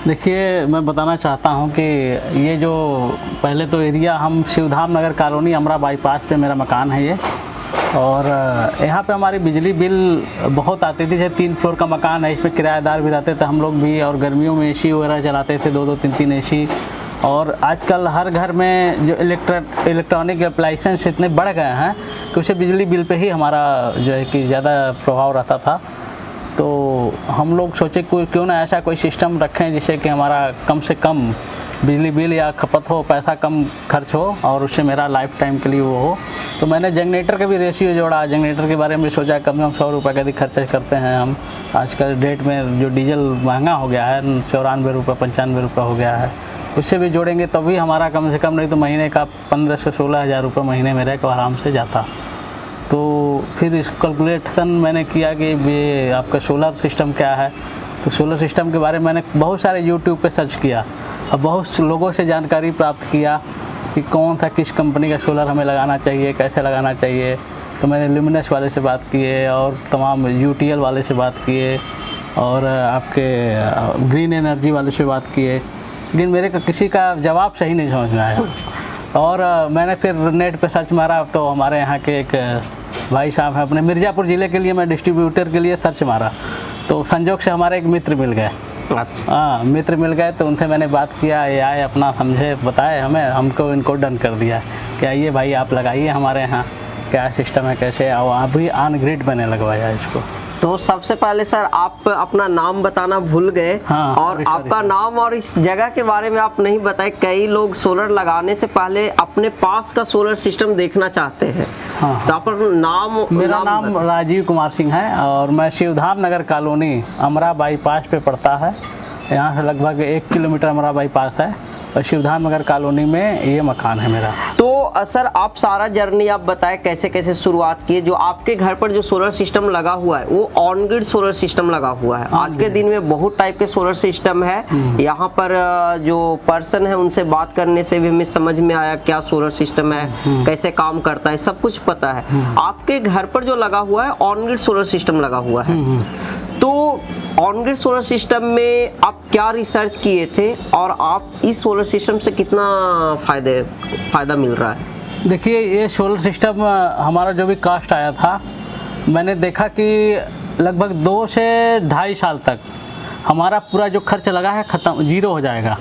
देखिए, मैं बताना चाहता हूँ कि ये जो पहले तो एरिया, हम शिवधाम नगर कॉलोनी अमरा बाईपास पे मेरा मकान है ये। और यहाँ पे हमारी बिजली बिल बहुत आती थी। जैसे 3 फ्लोर का मकान है, इसमें किराएदार भी रहते थे हम लोग भी, और गर्मियों में एसी वगैरह चलाते थे, 2-2 3-3 एसी। और आजकल हर घर में जो इलेक्ट्रॉनिक अप्लाइंसेस इतने बढ़ गए हैं कि उससे बिजली बिल पे ही हमारा जो है कि ज़्यादा प्रभाव रहता था। तो हम लोग सोचे क्यों ना ऐसा कोई सिस्टम रखें जिससे कि हमारा कम से कम बिजली बिल या खपत हो, पैसा कम खर्च हो और उससे मेरा लाइफ टाइम के लिए वो हो। तो मैंने जनरेटर का भी रेशियो जोड़ा, जनरेटर के बारे में सोचा कम से कम 100 रुपये का अधिक खर्चा करते हैं हम। आजकल डेट में जो डीजल महंगा हो गया है, 94 रुपये 95 रुपये हो गया है, उससे भी जोड़ेंगे तो भी हमारा कम से कम नहीं तो महीने का 15 से 16 हज़ार रुपये महीने मेरे को आराम से जाता। तो फिर इस कैलकुलेशन मैंने किया कि ये आपका सोलर सिस्टम क्या है। तो सोलर सिस्टम के बारे में मैंने बहुत सारे यूट्यूब पे सर्च किया और बहुत लोगों से जानकारी प्राप्त किया कि कौन सा किस कंपनी का सोलर हमें लगाना चाहिए, कैसे लगाना चाहिए। तो मैंने ल्यूमिनस वाले से बात किए और तमाम यूटीएल वाले से बात किए और आपके ग्रीन एनर्जी वाले से बात किए, लेकिन मेरे को किसी का जवाब सही नहीं समझ में आया। और मैंने फिर नेट पे सर्च मारा तो हमारे यहाँ के एक भाई साहब हैं, अपने मिर्ज़ापुर ज़िले के लिए मैं डिस्ट्रीब्यूटर के लिए सर्च मारा तो संजोग से हमारे एक मित्र मिल गए। अच्छा। हाँ, मित्र मिल गए तो उनसे मैंने बात किया, ये आए अपना समझे बताए हमें, हमको इनको डन कर दिया कि आइए भाई आप लगाइए हमारे यहाँ, क्या सिस्टम है कैसे, और अभी ऑन ग्रिड मैंने लगवाया इसको। तो सबसे पहले सर आप अपना नाम बताना भूल गए। हाँ, और आपका नाम और इस जगह के बारे में आप नहीं बताए। कई लोग सोलर लगाने से पहले अपने पास का सोलर सिस्टम देखना चाहते हैं। हाँ, तो आप नाम मेरा नाम राजीव कुमार सिंह है और मैं शिवधाम नगर कॉलोनी अमरा बाईपास पे पड़ता है। यहाँ से लगभग 1 किलोमीटर अमरा बाईपास है और शिवधाम नगर कॉलोनी में ये मकान है मेरा। तो सर आप सारा जर्नी आप बताएं कैसे कैसे शुरुआत की। जो आपके घर पर जो सोलर सिस्टम लगा हुआ है वो ऑन ग्रिड सोलर सिस्टम लगा हुआ है। आज के दिन में बहुत टाइप के सोलर सिस्टम है। यहाँ पर जो पर्सन है उनसे बात करने से भी हमें समझ में आया क्या सोलर सिस्टम है, कैसे काम करता है, सब कुछ पता है। आपके घर पर जो लगा हुआ है ऑन ग्रिड सोलर सिस्टम लगा हुआ है। तो ऑन ग्रिड सोलर सिस्टम में आप क्या रिसर्च किए थे और आप इस सोलर सिस्टम से कितना फ़ायदा मिल रहा है? देखिए, ये सोलर सिस्टम हमारा जो भी कास्ट आया था, मैंने देखा कि लगभग 2 से 2.5 साल तक हमारा पूरा जो खर्च लगा है ख़त्म, जीरो हो जाएगा।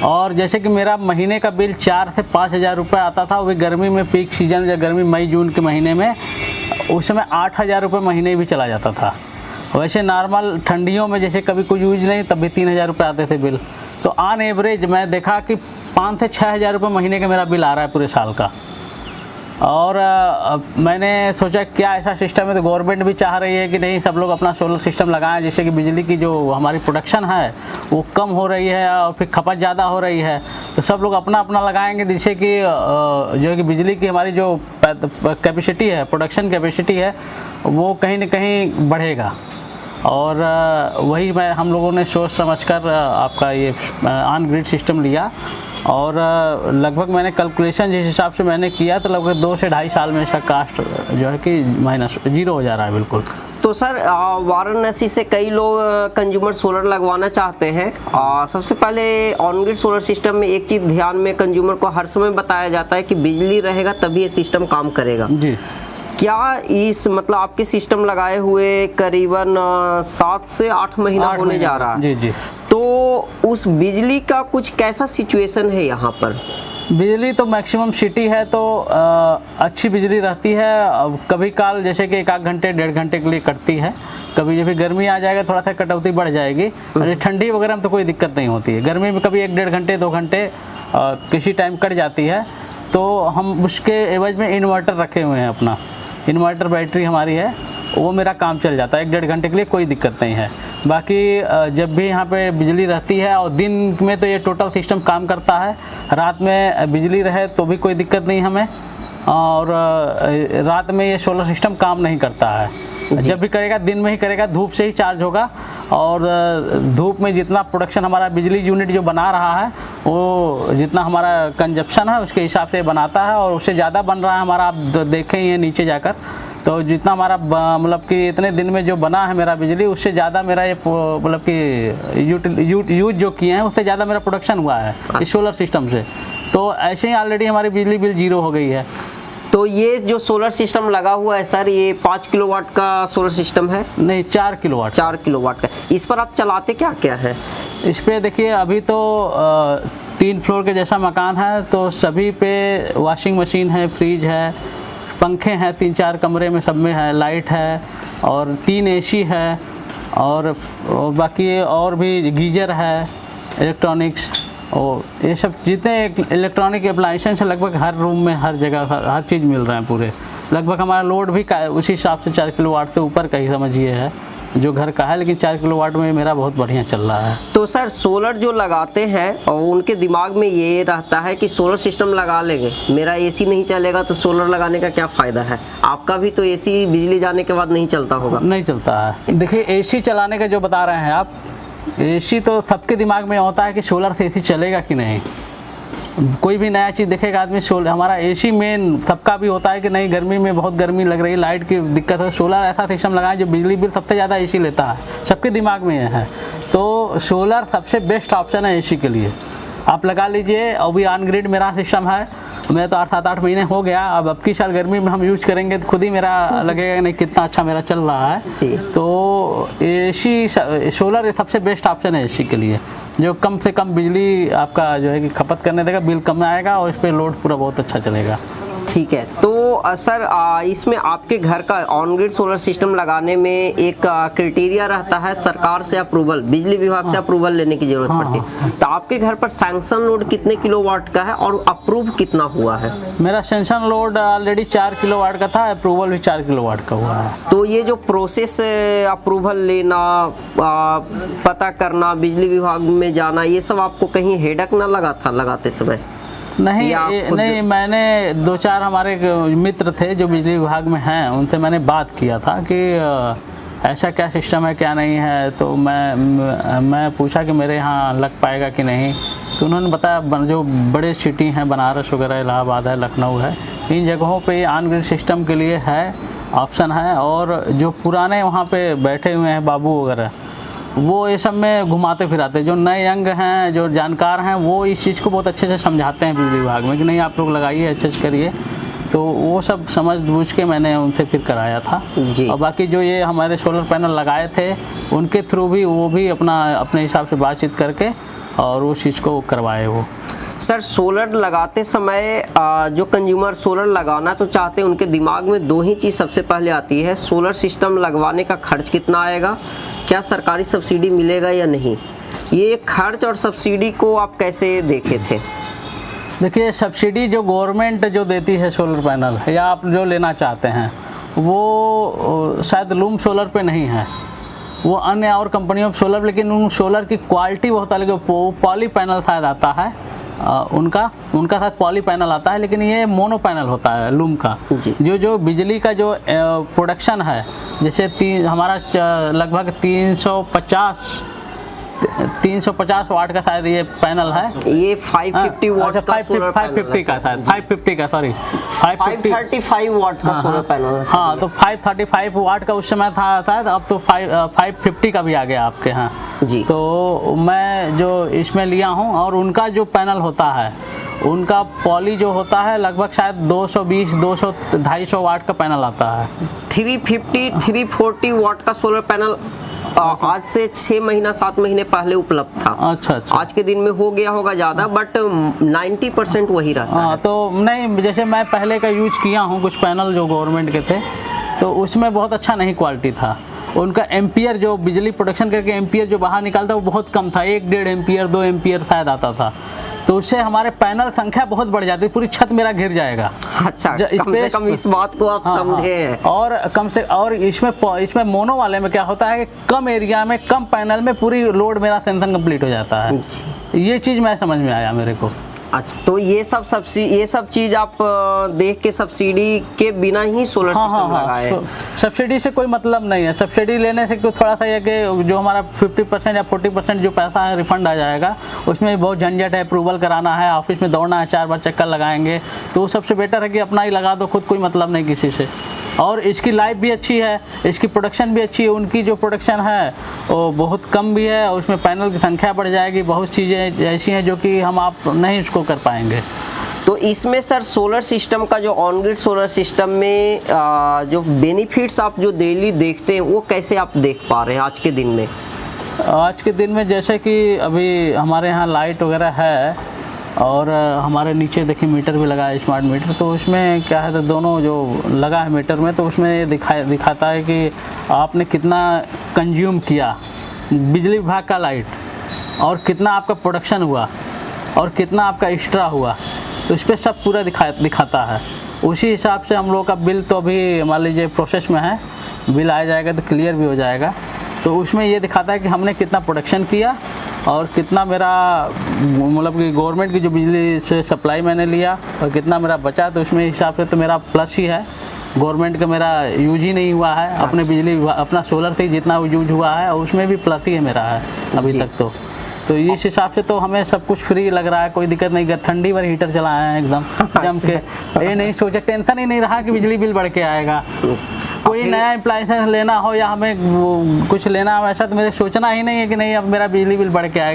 और जैसे कि मेरा महीने का बिल 4 से 5 हज़ार रुपये आता था, वो भी गर्मी में पीक सीजन या गर्मी मई जून के महीने में, उस समय 8 हज़ार रुपये महीने भी चला जाता था। वैसे नॉर्मल ठंडियों में जैसे कभी कुछ यूज नहीं तब भी 3 हज़ार रुपये आते थे बिल। तो ऑन एवरेज मैं देखा कि 5 से 6 हज़ार रुपये महीने का मेरा बिल आ रहा है पूरे साल का। और मैंने सोचा क्या ऐसा सिस्टम है, तो गवर्नमेंट भी चाह रही है कि नहीं सब लोग अपना सोलर सिस्टम लगाएं, जिससे कि बिजली की जो हमारी प्रोडक्शन है वो कम हो रही है और फिर खपत ज़्यादा हो रही है। तो सब लोग अपना अपना लगाएंगे जिससे कि जो है कि बिजली की हमारी जो कैपेसिटी है, प्रोडक्शन कैपेसिटी है, वो कहीं ना कहीं बढ़ेगा। और वही हम लोगों ने सोच समझकर आपका ये ऑन ग्रिड सिस्टम लिया। और लगभग मैंने कैलकुलेशन जिस हिसाब से मैंने किया तो लगभग 2 से 2.5 साल में इसका कास्ट जो है कि माइनस जीरो हो जा रहा है बिल्कुल। तो सर वाराणसी से कई लोग कंज्यूमर सोलर लगवाना चाहते हैं। सबसे पहले ऑन ग्रिड सोलर सिस्टम में एक चीज़ ध्यान में कंज्यूमर को हर समय बताया जाता है कि बिजली रहेगा तभी ये सिस्टम काम करेगा जी। क्या इस मतलब आपके सिस्टम लगाए हुए करीबन 7 से 8 महीना होने जा रहा है जी जी। तो उस बिजली का कुछ कैसा सिचुएशन है यहाँ पर? बिजली तो मैक्सिमम सिटी है तो अच्छी बिजली रहती है। कभी काल जैसे कि 1 घंटे 1.5 घंटे के लिए कटती है। कभी जब भी गर्मी आ जाएगा थोड़ा सा कटौती बढ़ जाएगी। ठंडी वगैरह में तो कोई दिक्कत नहीं होती है। गर्मी में कभी 1-1.5 घंटे 2 घंटे किसी टाइम कट जाती है। तो हम उसके एवज में इन्वर्टर रखे हुए हैं, अपना इन्वर्टर बैटरी हमारी है, वो मेरा काम चल जाता है 1-1.5 घंटे के लिए, कोई दिक्कत नहीं है। बाकी जब भी यहाँ पे बिजली रहती है और दिन में तो ये टोटल सिस्टम काम करता है, रात में बिजली रहे तो भी कोई दिक्कत नहीं हमें। और रात में ये सोलर सिस्टम काम नहीं करता है। जब भी करेगा दिन में ही करेगा, धूप से ही चार्ज होगा। और धूप में जितना प्रोडक्शन हमारा बिजली यूनिट जो बना रहा है वो जितना हमारा कंजप्शन है उसके हिसाब से बनाता है और उससे ज़्यादा बन रहा है हमारा। आप देखें ये नीचे जाकर तो जितना हमारा मतलब कि इतने दिन में जो बना है मेरा बिजली, उससे ज़्यादा मेरा ये मतलब कि यूज जो किए हैं उससे ज़्यादा मेरा प्रोडक्शन हुआ है इस सोलर सिस्टम से। तो ऐसे ही ऑलरेडी हमारी बिजली बिल 0 हो गई है। तो ये जो सोलर सिस्टम लगा हुआ है सर, ये 5 किलोवाट का सोलर सिस्टम है? नहीं, 4 किलोवाट। 4 किलोवाट का। इस पर आप चलाते क्या क्या है? इस पे देखिए, अभी तो 3 फ्लोर के जैसा मकान है, तो सभी पे वॉशिंग मशीन है, फ्रिज है, पंखे हैं, 3-4 कमरे में सब में है, लाइट है और 3 एसी है और बाकी और भी गीजर है, इलेक्ट्रॉनिक्स और ये सब जितने इलेक्ट्रॉनिक अप्लाइंसेस हैं लगभग हर रूम में, हर जगह हर चीज़ मिल रहे हैं पूरे। लगभग हमारा लोड भी उसी हिसाब से 4 किलोवाट से ऊपर का ही समझिए है जो घर का है, लेकिन 4 किलोवाट में मेरा बहुत बढ़िया चल रहा है। तो सर सोलर जो लगाते हैं और उनके दिमाग में ये रहता है कि सोलर सिस्टम लगा लेंगे, मेरा एसी नहीं चलेगा तो सोलर लगाने का क्या फ़ायदा है? आपका भी तो एसी बिजली जाने के बाद नहीं चलता होगा। नहीं चलता है। देखिए, एसी चलाने का जो बता रहे हैं आप, एसी तो सबके दिमाग में होता है कि सोलर से एसी चलेगा कि नहीं। कोई भी नया चीज़ देखेगा आदमी, हमारा एसी मेन सबका भी होता है कि नहीं, गर्मी में बहुत गर्मी लग रही है, लाइट की दिक्कत है, सोलर ऐसा सिस्टम लगाएं जो बिजली बिल सबसे ज़्यादा एसी लेता है, सबके दिमाग में यह है। तो सोलर सबसे बेस्ट ऑप्शन है एसी के लिए, आप लगा लीजिए। अभी ऑन ग्रिड मेरा सिस्टम है, मैं तो 8-7-8 महीने हो गया। अब की साल गर्मी में हम यूज़ करेंगे तो खुद ही मेरा लगेगा नहीं कितना अच्छा मेरा चल रहा है। तो एसी सोलर सबसे बेस्ट ऑप्शन है एसी के लिए, जो कम से कम बिजली आपका जो है कि खपत करने देगा, बिल कम आएगा और इस पर लोड पूरा बहुत अच्छा चलेगा। ठीक है। तो सर इसमें आपके घर का ऑन ग्रिड सोलर सिस्टम लगाने में एक क्राइटेरिया रहता है, सरकार से अप्रूवल, बिजली विभाग से अप्रूवल लेने की जरूरत पड़ती है। तो आपके घर पर सैंक्शन लोड कितने किलोवाट का है और अप्रूव कितना हुआ है? मेरा सैंक्शन लोड ऑलरेडी 4 किलोवाट का था, अप्रूवल भी 4 किलोवाट का हुआ है। तो ये जो प्रोसेस अप्रूवल लेना, पता करना, बिजली विभाग में जाना, ये सब आपको कहीं हेडक ना लगा था लगाते समय? नहीं, मैंने 2-4 हमारे मित्र थे जो बिजली विभाग में हैं, उनसे मैंने बात किया था कि ऐसा क्या सिस्टम है, क्या नहीं है। तो मैं पूछा कि मेरे यहाँ लग पाएगा कि नहीं, तो उन्होंने बताया जो बड़े सिटी हैं, बनारस वगैरह, इलाहाबाद है, लखनऊ है, इन जगहों पे ऑन ग्रिड सिस्टम के लिए है, ऑप्शन है। और जो पुराने वहाँ पे बैठे हुए हैं बाबू वगैरह, वो ये सब में घुमाते फिराते, जो नए यंग हैं, जो जानकार हैं, वो इस चीज़ को बहुत अच्छे से समझाते हैं बिजली विभाग में कि नहीं आप लोग लगाइए, अच्छे से करिए। तो वो सब समझ बूझ के मैंने उनसे फिर कराया था जी। और बाकी जो ये हमारे सोलर पैनल लगाए थे उनके थ्रू भी वो भी अपने हिसाब से बातचीत करके और उस चीज़ को करवाए वो। सर सोलर लगाते समय जो कंज्यूमर सोलर लगाना तो चाहते हैं, उनके दिमाग में 2 ही चीज़ सबसे पहले आती है, सोलर सिस्टम लगवाने का खर्च कितना आएगा, क्या सरकारी सब्सिडी मिलेगा या नहीं। ये खर्च और सब्सिडी को आप कैसे देखे थे? देखिए, सब्सिडी जो गवर्नमेंट जो देती है सोलर पैनल या आप जो लेना चाहते हैं, वो शायद लूम सोलर पे नहीं है, वो अन्य और कंपनियों में सोलर, लेकिन उन सोलर की क्वालिटी बहुत अलग है। पॉली पैनल शायद आता है उनका शायद पॉली पैनल आता है, लेकिन ये मोनो पैनल होता है लूम का। जो बिजली का जो प्रोडक्शन है, जैसे हमारा लगभग 350 वाट का शायद ये पैनल है। ये 550 वाट का सोलर पैनल है। 550 का शायद 550 का, सॉरी 535 वाट का सोलर पैनल है। हाँ, तो 535 वाट का उस समय था शायद, अब तो 550 का भी आ गया आपके यहाँ जी। तो मैं जो इसमें लिया हूँ, और उनका जो पैनल होता है, उनका पॉली जो होता है लगभग शायद 220-250 वाट का पैनल आता है। 350-340 वाट का सोलर पैनल आज से 6 महीना 7 महीने पहले उपलब्ध था। अच्छा। आज के दिन में हो गया होगा ज़्यादा, बट 90% वही रहता है। तो नहीं, जैसे मैं पहले का यूज किया हूँ कुछ पैनल जो गवर्नमेंट के थे, तो उसमें बहुत अच्छा नहीं क्वालिटी था। उनका एम्पियर जो बिजली प्रोडक्शन करके एम्पियर जो बाहर निकालता वो बहुत कम था, 1-1.5 एम्पियर 2 एम्पियर शायद आता था। तो उससे हमारे पैनल संख्या बहुत बढ़ जाती है, पूरी छत मेरा घिर जाएगा। अच्छा, कम से कम इस बात को आप समझे हैं। और इसमें मोनो वाले में क्या होता है कि कम एरिया में कम पैनल में पूरी लोड मेरा सेंसन कंप्लीट हो जाता है। ये चीज़ मैं समझ में आया मेरे को। अच्छा, तो ये सब चीज आप देख के सब्सिडी के बिना ही सोलर सिस्टम लगाए? सब्सिडी से कोई मतलब नहीं है। सब्सिडी लेने से थोड़ा सा ये कि जो हमारा 50% या 40% जो पैसा है रिफंड आ जाएगा, उसमें बहुत झंझट है, अप्रूवल कराना है, ऑफिस में दौड़ना है, 4 बार चक्कर लगाएंगे। तो सबसे बेटर है कि अपना ही लगा दो खुद, कोई मतलब नहीं किसी से। और इसकी लाइफ भी अच्छी है, इसकी प्रोडक्शन भी अच्छी है। उनकी जो प्रोडक्शन है वो बहुत कम भी है और उसमें पैनल की संख्या बढ़ जाएगी। बहुत चीज़ें ऐसी हैं जो कि हम आप नहीं इसको कर पाएंगे। तो इसमें सर सोलर सिस्टम का जो ऑन ग्रिड सोलर सिस्टम में जो बेनिफिट्स आप जो डेली देखते हैं वो कैसे आप देख पा रहे हैं आज के दिन में? आज के दिन में जैसे कि अभी हमारे यहाँ लाइट वगैरह है और हमारे नीचे देखिए मीटर भी लगा है, स्मार्ट मीटर। तो उसमें क्या है, तो दोनों जो लगा है मीटर में, तो उसमें ये दिखाता है कि आपने कितना कंज्यूम किया बिजली विभाग का लाइट और कितना आपका प्रोडक्शन हुआ और कितना आपका एक्स्ट्रा हुआ। तो इस पर सब पूरा दिखाता है। उसी हिसाब से हम लोग का बिल तो अभी मान लीजिए प्रोसेस में है, बिल आ जाएगा तो क्लियर भी हो जाएगा। तो उसमें ये दिखाता है कि हमने कितना प्रोडक्शन किया और कितना मेरा मतलब कि गवर्नमेंट की जो बिजली से सप्लाई मैंने लिया और कितना मेरा बचा। तो उसमें हिसाब से तो मेरा प्लस ही है। गवर्नमेंट का मेरा यूज ही नहीं हुआ है, अपने बिजली अपना सोलर से जितना यूज हुआ है और उसमें भी प्लस ही है मेरा है अभी तक। तो इस हिसाब से तो हमें सब कुछ फ्री लग रहा है, कोई दिक्कत नहीं। ठंडी भर हीटर चलाए हैं एकदम जम के, ये नहीं सोचा, टेंशन ही नहीं रहा कि बिजली बिल बढ़ के आएगा। कोई नया अप्लायंस लेना हो या हमें कुछ लेना हो ऐसा तो मेरे सोचना ही नहीं है कि नहीं अब मेरा बिजली बिल बढ़ के आएगा।